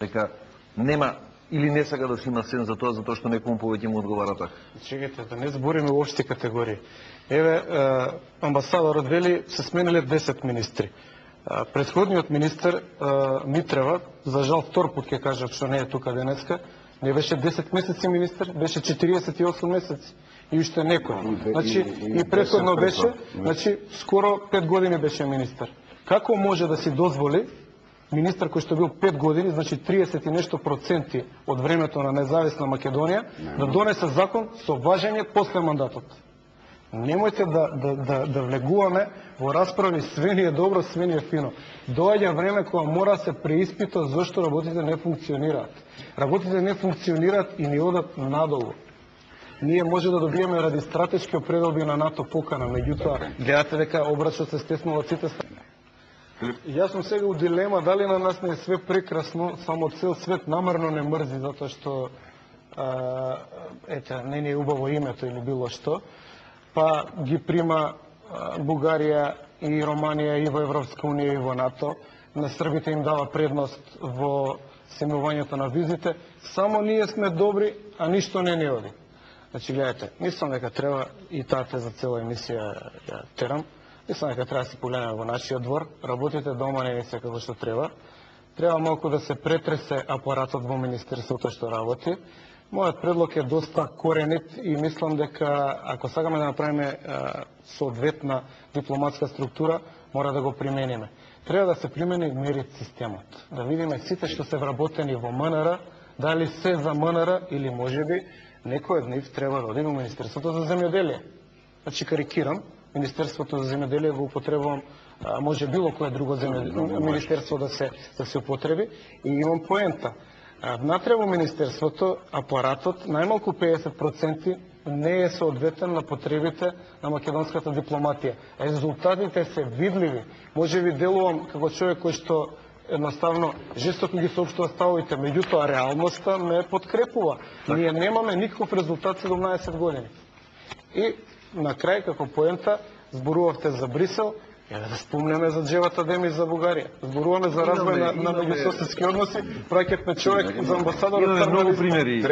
дека нема или не сака да се има сен за тоа, затоа што некому повеќе му одговара така. Чекайте, да не збориме во општи категории. Еве, амбасадорот вели се смениле 10 министри. Претходниот министер Митрева, за жал втор пат ќе кажам што не е тука денеска, не беше 10 месеци министер, беше 48 месеци. И уште некој. Значи, и претходно беше, значи, скоро 5 години беше министер. Како може да си дозволи министар кој што бил 5 години, значи 30 и нешто проценти од времето на независна Македонија, да донесе закон со важење после мандатот? Немојте да влегуваме во расправи све ни е добро, све ни е фино. Доаѓа време кога мора се преиспита зашто работите не функционираат. Работите не функционираат и ни одат надолу. Ние може да добиеме ради стратешки определби на НАТО покана, меѓутоа гледате дека обрачот се стеснува од сите страни. Јас сум сега у дилема дали на нас не е све прекрасно, само цел свет намерно не мрзи затоа што не ни е убаво името или било што, па ги прима Бугарија и Романија и во Европска унија и во НАТО, на србите им дава предност во семувањето на визите, само ние сме добри, а ништо не ни оди. Значи, гледате, мислам дека треба и таа теза цела емисија ја терам. Мислам дека треба да се погледнеме во нашиот двор, работите дома не се како што треба. Треба малку да се претресе апаратот во Министерството што работи. Мојот предлог е доста коренит и мислам дека ако сакаме да направиме соодветна дипломатска структура, мора да го примениме. Треба да се примени мерит системот. Да видиме сите што се вработени во МНР, дали се за МНР или можеби некој од нив треба да оди во Министерството за земјоделие. Значи карикирам, Министерството за земјоделие го употребувам, може било кое друго министерство да се употреби и имам поента. Внатре во Министерството апаратот најмалку 50% не е соодветен на потребите на македонската дипломатија. Резултатите се видливи. Може би делувам како човек кој што едноставно жестоко ги соопштува ставовите, меѓутоа реалноста ме подкрепува. Ние немаме никаков резултат 17 години. И на крај, како поента, зборувавте за Брисел, да спомнеме за Джевата Деми за Бугарија. Зборуваме за развој на меѓусоседски односи, праќавме човек за амбасадор. Имаме многу примери.